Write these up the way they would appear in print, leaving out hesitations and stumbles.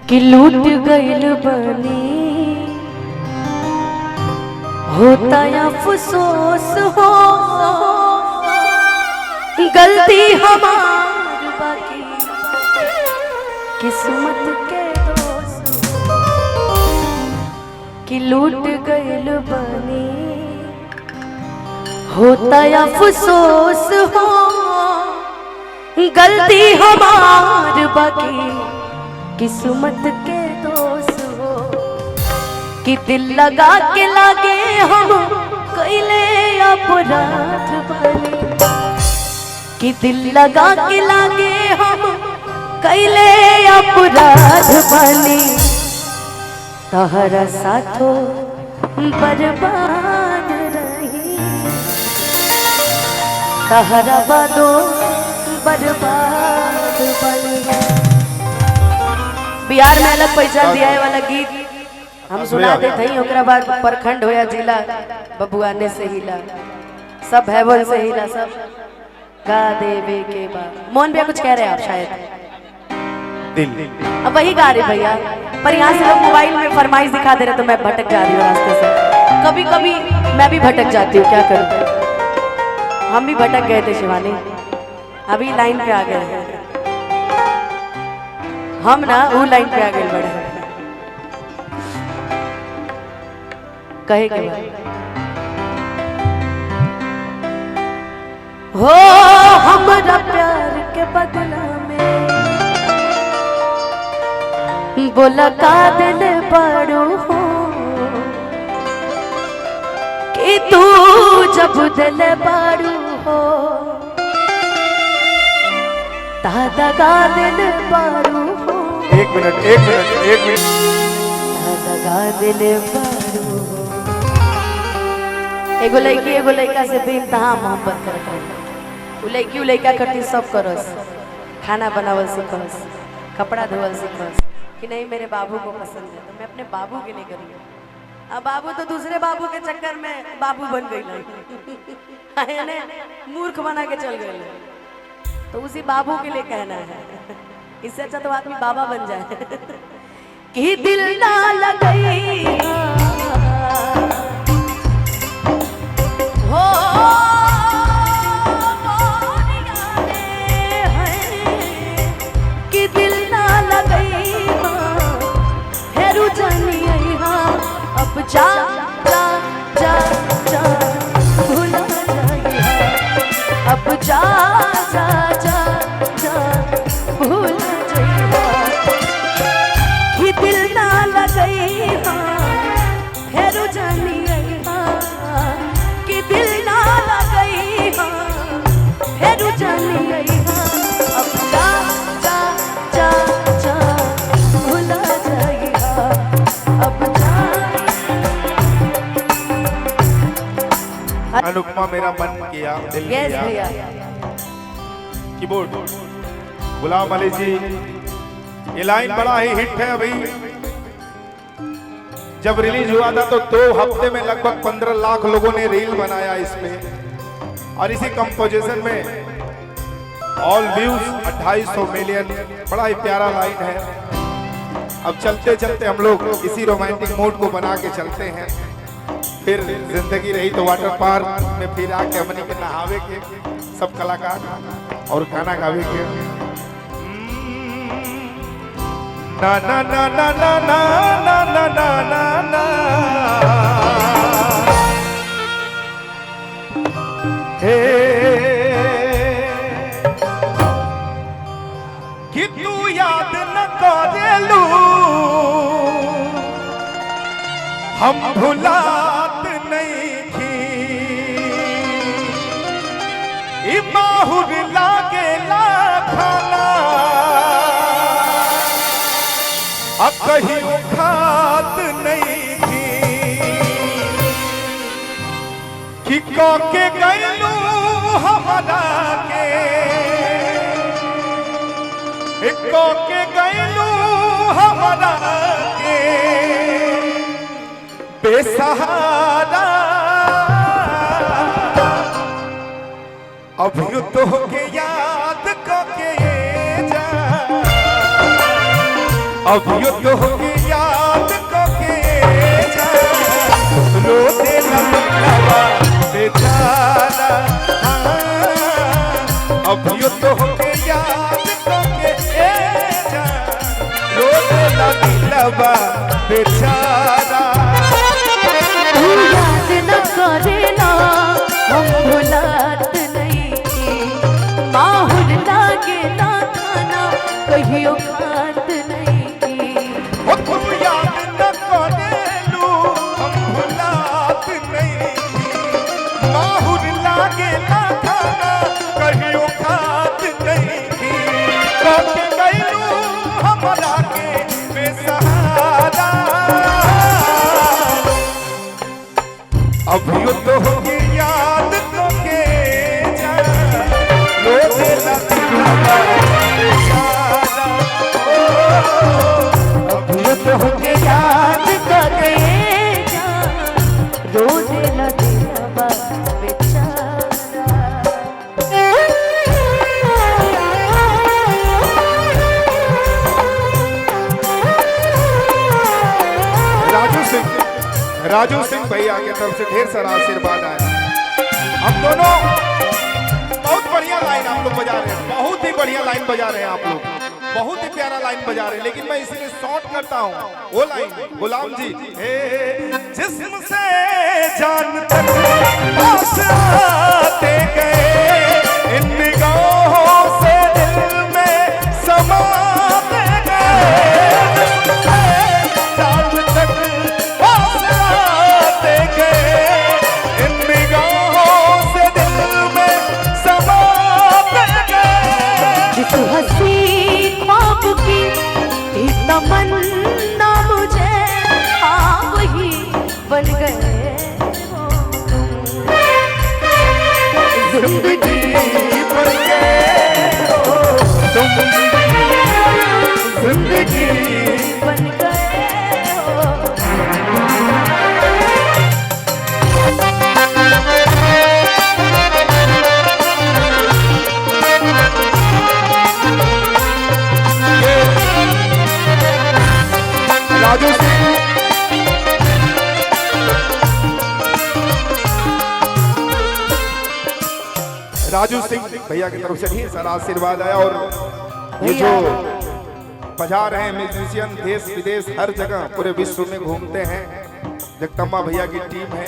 कि लूट गइल बनी होता या अफसोस हो गलती हमारी बाकी किस्मत के दोस्त कि लूट गइल बनी होता या अफसोस हो गलती हमारी बाकी किस्मत के दोस्त हो कि दिल लगा के लागे हम कैले अपराध बने कि दिल लगा के लागे हम कैले अपराध बने तहरा साथो बर्बाद रही तहरा बदो बर्बाद बने। बिहार में अलग पहचान दिया है वाला गीत हम सुना दे थई ओकरा बाद प्रखंड होया जिला बबुआने से हिला सब हैवन से हिला सब गा देवे के बाद मोहन भैया कुछ कह रहे हैं आप शायद दिल अब वही गा रहे भैया पर यहाँ से लोग मोबाइल में फरमाइश दिखा दे रहे तो मैं भटक जा रही हूँ रास्ते से कभी कभी मैं भी भटक जाती हूँ क्या करूँ हम भी भटक गए थे शिवानी अभी लाइन पे आ गए हैं हम ना वो लाइन पे आ गए बड़े कहे के हो हमरा प्यार के बदला में बोला का दिल बड़ो हो कि तू जब दिल बड़ो हो दादा का दिल बड़ो हो एक मिनट दादा का दिल बड़ो हो एगो लड़की एगो लड़का से बेइंतहा मोहब्बत करता है वो लड़की वो लड़का करती सब करस खाना बनावल सीखस कपड़ा धोवल सीखस कि नहीं मेरे बाबू को पसंद है तो मैं अपने बाबू के लिए करूँगी अब बाबू तो दूसरे बाबू के चक्कर में बाबू बन गई है मूर्ख बना के चल गए तो उसी बाबू के लिए कहना है इससे अच्छा तो आदमी बाबा बन जाए कि दिल ना लगई हो कि दिल ना लगई हेरू जानी अब जा जा जा जा भूल जाइए अब जा जा जा जा भूल जाइए कि दिल ना लगई हेरू जानी कि दिल ना लगई हेरू जानी अब जा जा जा जा भूल जाइए अब अनुपमा मेरा मन किया दिल किया कीबोर्ड गुलाम अली जी ये लाइन बड़ा ही हिट है अभी जब रिलीज हुआ था तो 2 हफ्ते में लगभग 15 लाख लोगों ने रील बनाया इसमें और इसी कंपोजिशन में ऑल व्यूज 250 मिलियन बड़ा ही प्यारा लाइन है। अब चलते चलते हम लोग इसी रोमांटिक मूड को बना के चलते हैं फिर जिंदगी रही तो वाटर पार्क में फिर आके हमने के नहावे के सब कलाकार और गाना गावे के ना ना ना ना ना ना ना ना ना ना हे कि तू याद न करेलू हम भुलात नहीं थी ई माहुर लागे ला खाना अब कहीं खात नहीं थी कि के गैलू हमारा के गैलू हमारा के बेसहारा अभी तो के याद के जा अब युद्ध होगी याद को के जा रोते लगा बेचारा अब युद्ध होगी याद को के जा रोते लगा बेचारा तू याद न करेला हम भुलात नहीं माहुर लागे ना खाना कहियो खात नहीं ओ तू याद न करेलू हम भुलात नहीं माहुर लागे ना खाना कहियो खात नहीं के गईलू हमरा के बेसहारा अब युद्ध होगी याद तो के जा रोते लगा बेचारा अब युद्ध होके याद करके जा रोजे न दिलवा बेचारा राजू सिंह भैया की तरफ से ढेर सारा आशीर्वाद आया। हम दोनों बहुत बढ़िया लाइन आप लोग बजा रहे हैं, बहुत ही बढ़िया लाइन बजा रहे हैं आप लोग, बहुत ही प्यारा लाइन बजा रहे हैं। लेकिन मैं इसीलिए शॉर्ट करता हूँ वो लाइन गुलाम जी जिस्म से जान तक पास आते गए इन निगाहों से दिल में समाते गए जान तक पास आते गए इन निगाहों से दिल में समाते गए जिस हंसी ख्वाब की थी तमन्ना मुझे वही बन गए हो तुम जिंदगी बन गए हो तुम जिंदगी बन गए हो राजू सिंह भैया की तरफ से ढेर सारा आशीर्वाद आया। और ये जो बजा रहे हैं म्यूजिशियन देश विदेश हर जगह पूरे विश्व में घूमते हैं, जगदम्बा भैया की टीम है।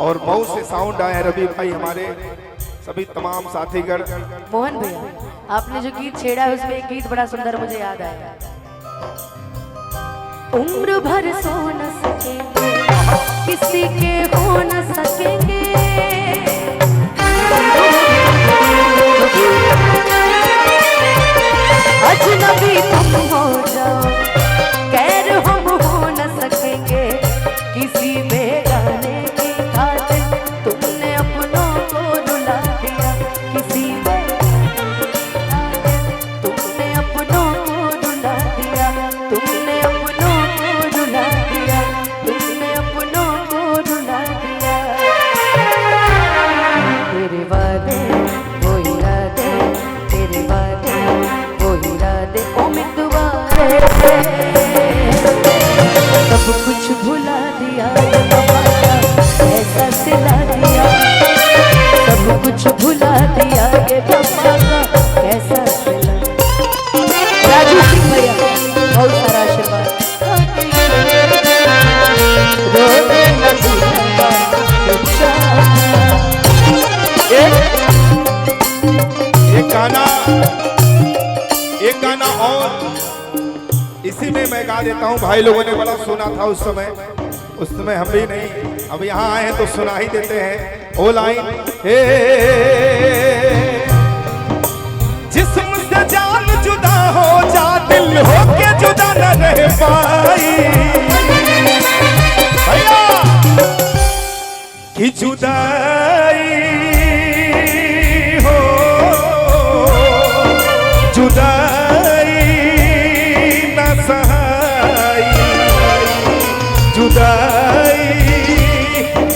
और मऊ से साउंड आए रवि भाई हमारे, सभी तमाम साथीगण। मोहन भैया आपने जो गीत छेड़ा है उसमें एक गीत बड़ा सुंदर मुझे याद आया। उम्र भर सो न सकेंगे किसी के हो न सकेंगे अजनबी तुम हो जाओ गैर हम हो न सकेंगे किसी बेगाने की खातिर तुमने अपनों को रुला दिया किसी तुमने अपनों को रुला दिया तुमने अपनों को रुला दिया तुमने अपनों को रुला दिया तेरे वादे वो इरादे तेरे वादे वो इरादे उम्मीदवार सब कुछ भुला दिया ऐसा सिला दिया सब कुछ भुला दिया ये बाबा का कैसा सिला। राजू सिंह भैया बहुत सारा आशीर्वाद रोते लगी एक गाना और इसी में मैं गा देता हूँ। भाई लोगों ने बड़ा सुना था उस समय हम भी नहीं, अब यहाँ आए हैं तो सुना ही देते हैं। ओ लाइन जिस्म से जान जुदा हो जा दिल हो के जुदा न रह पाई भैया कि जुदाई हो जुदाई न सहाई जुदाई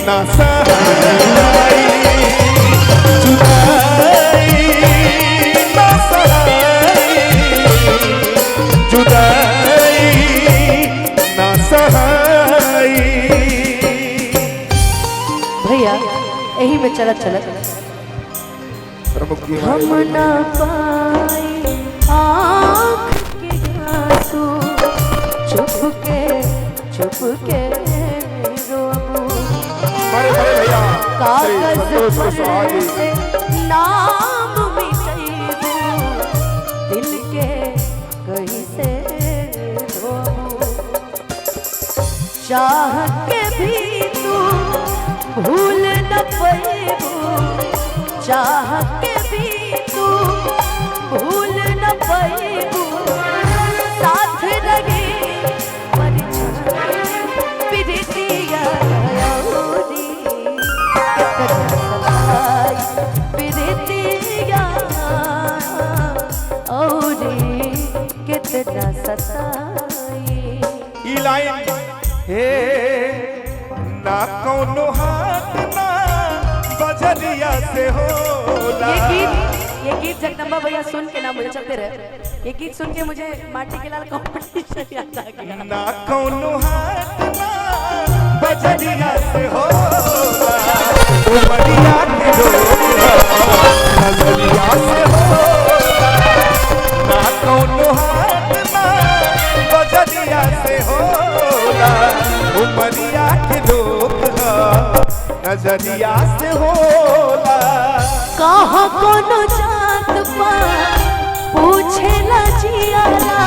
न सहाई जुदाई न सहाई जुदाई चलत चलत प्रमुख जी हम हमारे न पाए आँख के आंसू चुप के रोबू हमारे बड़े भैया श्री कागज संतोष कुशवाहा पर जी से नाम मिटेबू दिल के कहीं से रोबू चाह के भी तू भूल न पाएबू चाह के भी तू भूल न पाएबू साथ रहे पिरितिया औरी पिरितिया औरी कितना सताई ई लाइन हे ना कौनो हाथ ना बजरिया से होला ये गीत जगदम्बा भैया सुन के ना मुझे चलते रहे ये गीत सुन के मुझे माटी के लाल कॉम्पिटिशन याद आ गया ना कौनो हाथ ना बजरिया से होला उमरिया के डोरा नजरिया से होला ना कौनो हाथ ना बजरिया से होला उमरिया के डोरा नजरिया से होला कहाँ कोनो जात पा पूछेला जियाला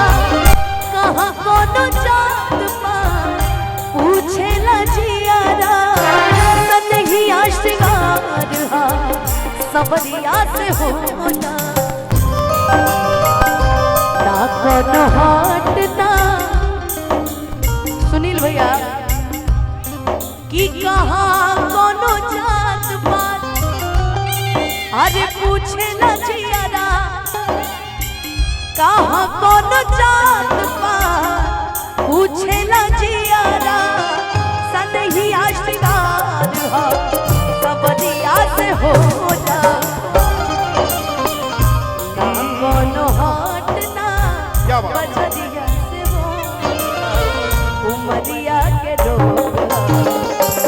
कहाँ कोनो जात पा पूछेला जियाला नहीं आश्रगार हा सबरिया से होना ना कोनो हाट ना सुनील भैया कि कहाँ कोनो जात पात अरे पूछे न जियारा कहाँ कोनो जात पात पूछे न जियारा सनही आशीर्वाद हो सबरिया से हो जा ना कोनो हाट ना क्या बात? बजरिया से हो उमरिया के डोर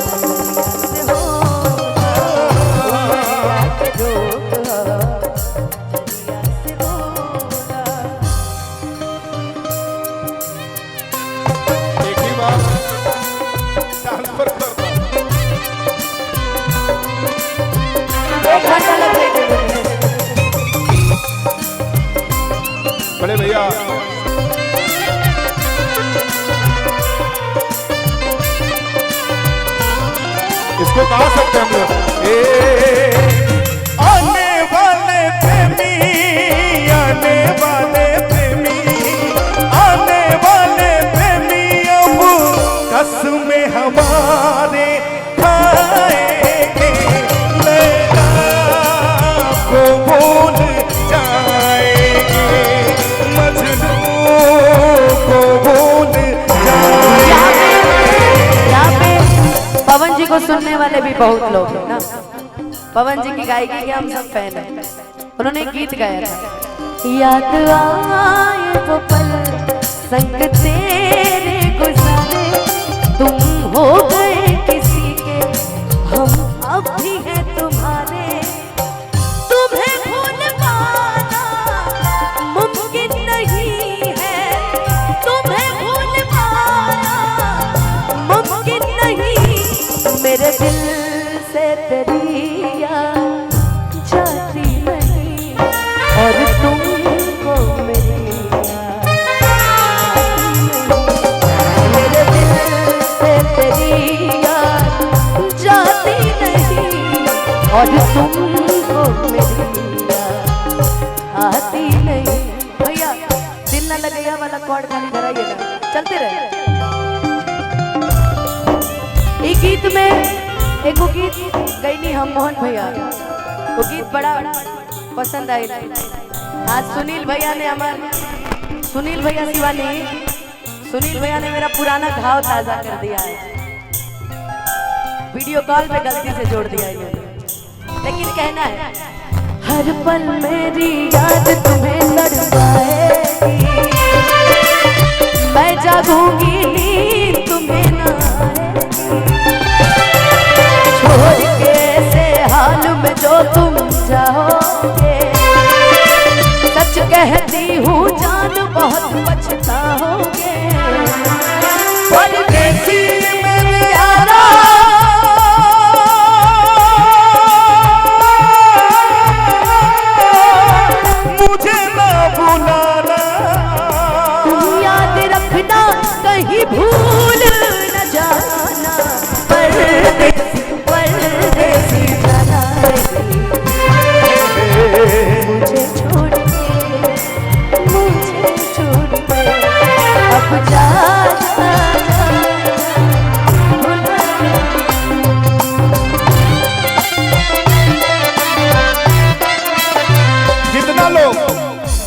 ट्रांसफर कर दो बड़े भैया इसको कहा सकते हैं हम लोग आने वाले प्रेमी आने वाले प्रेमी आने वाले प्रेमी अब कसमें हमारे खाएंगे लैला को भूल जाएंगे मजनू को भूल जाएंगे। यहाँ पे पवन जी को सुनने वाले भी बहुत लोग हैं ना पवन जी की गायकी के हम सब फैन हैं उन्होंने एक गीत गाया था याद आए वो पल संग तेरे गुजारे तुम हो गए किसी के हम अब भी हैं तुम्हारे तुम्हें भूल पाना मुमकिन नहीं है तुम्हें भूल पाना मुमकिन नहीं मेरे दिल से तेरी याद जाती नहीं और तुमको मेरी याद मेरे दिल से तेरी याद जाती नहीं और तुमको मेरी याद आती नहीं भैया दिल न लगेगा वाला कॉर्ड खाली धराइए ना चलते रहे एक गीत में एक वो गीत गईनी हम मोहन भैया वो गीत बड़ा पसंद आई आज सुनील भैया ने सुनील भैया शिवानी सुनील भैया ने मेरा पुराना घाव ताजा कर दिया है वीडियो कॉल पे गलती से जोड़ दिया है लेकिन कहना है हर पल मेरी याद तुम्हें तड़पाएगी मैं जागूंगी नींद तुम्हें ना आएगी छोड़ के से हाल बहुत पछताओगे। परदेसी मेरे यारा मुझे ना भुलाना, याद रखना कहीं भूल न जाना। परदेसी परदेसी जाना मुझे छोड़ के अब जाना।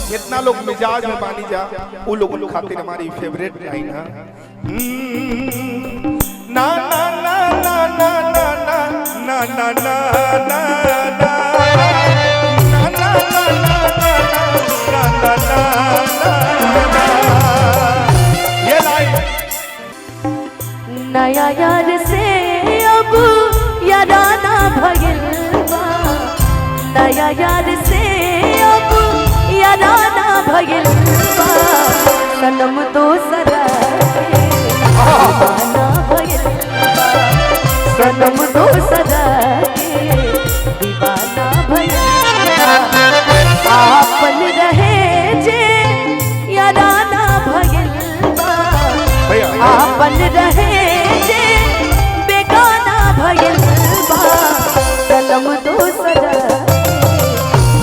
जितना लोग मिजाज में पानी जा वो लोगों खातिर हमारी फेवरेट लाइन है ना ना ना ना ना ना ना ना ना ना ना ना ये लाइन। नया यार से अब याराना भइल बा, नया यार से अब याराना भइल बा। सनम दोसरा के दीवाना भइल बा, सनम दोसरा के दीवाना भइल बा। आपन रहे जे याराना भइल बा, आपन रहे जे बेगाना भइल बा। सनम दोसरा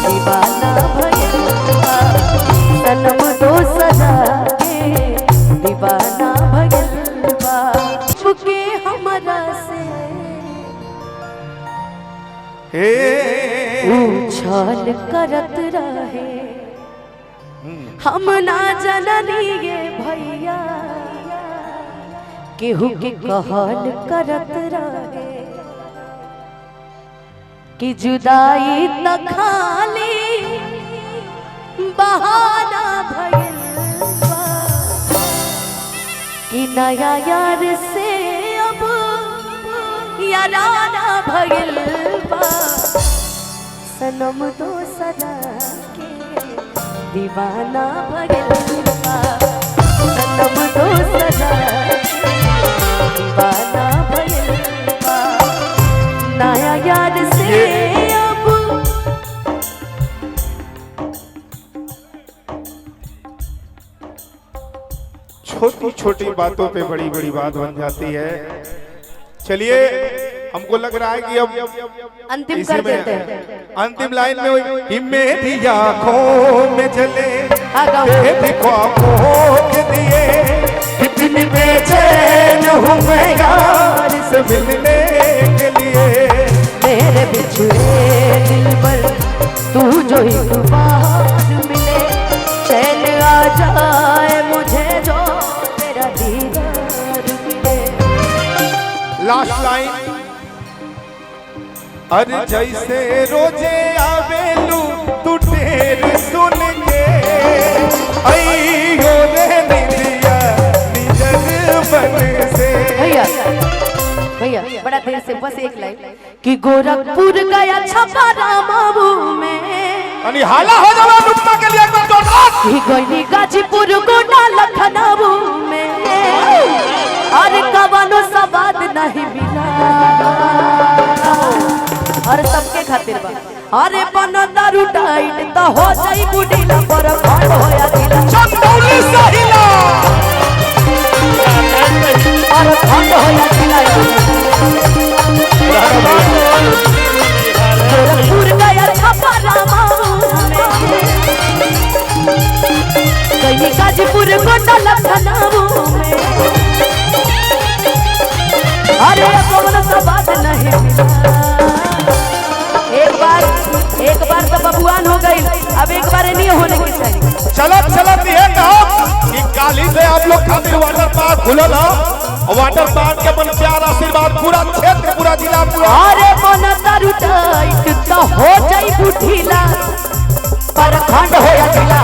दीवाना भइल बा, सनम दोसरा के दीवाना भइल बा। चुके हमरा से उछाल करत रहे, हम ना जननी ये भैया केहू के कहल करत रहे कि जुदाई त खाली बहाना भइल बा। कि नया यार से अब याराना भइल बा। सनम दोसरा के दीवाना भइल बा, सनम दोसरा के दीवाना भइल बा। नया यार से अब छोटी छोटी बातों पे बड़ी बड़ी बात बन जाती है। चलिए हमको लग रहा है कि अब अंतिम कर देते हैं। अंतिम लाइन में कि मेरी आंखों में जले हाँ, ख्वाबों के दिए कितनी बेचैन हूँ मैं यार से मिलने के लिए। मेरे बिछड़े दिल पर तू जो एक बार मिले, चैन आ जाए मुझे जो तेरा दीदार मिले। Last line. अरे जैसे रोजे आवेलू तू ढेर सुन के अइयो रे निदिया निजर बन से। भैया भैया बड़ा देर से बस एक लाइन कि गोरखपुर गया छपा रामाबू में, अनि हाला हो जावा नुक्ता के लिए एकदम जोरदार। कि गई गाजीपुर गोडा लखनऊ में, अरे कबानो सवाद नहीं मिला। और सबके खातिर बा अरे बन दारू टाइट तो हो जाई बुढ़ीला पर खंड होया दिला चंदौली सहिला और खंड होया दिला। गोरखपुर गया छपा रामाऊ में, कहीं गाजीपुर गोटा लखनऊ में, अरे कौन सा बात नहीं मिला। एक बार तो बबुआन हो गई, अब एक बार नहीं होने की चाहिए। चलत चलत ये कहो कि काली से आप लोग खातिर वाटर पार्क खुलल हो, वाटर पार्क के बन प्यार आशीर्वाद पूरा क्षेत्र पूरा जिला पूरा। अरे मन दारू टाइट तो हो जाई बुढ़ीला पर खंड होया जिला।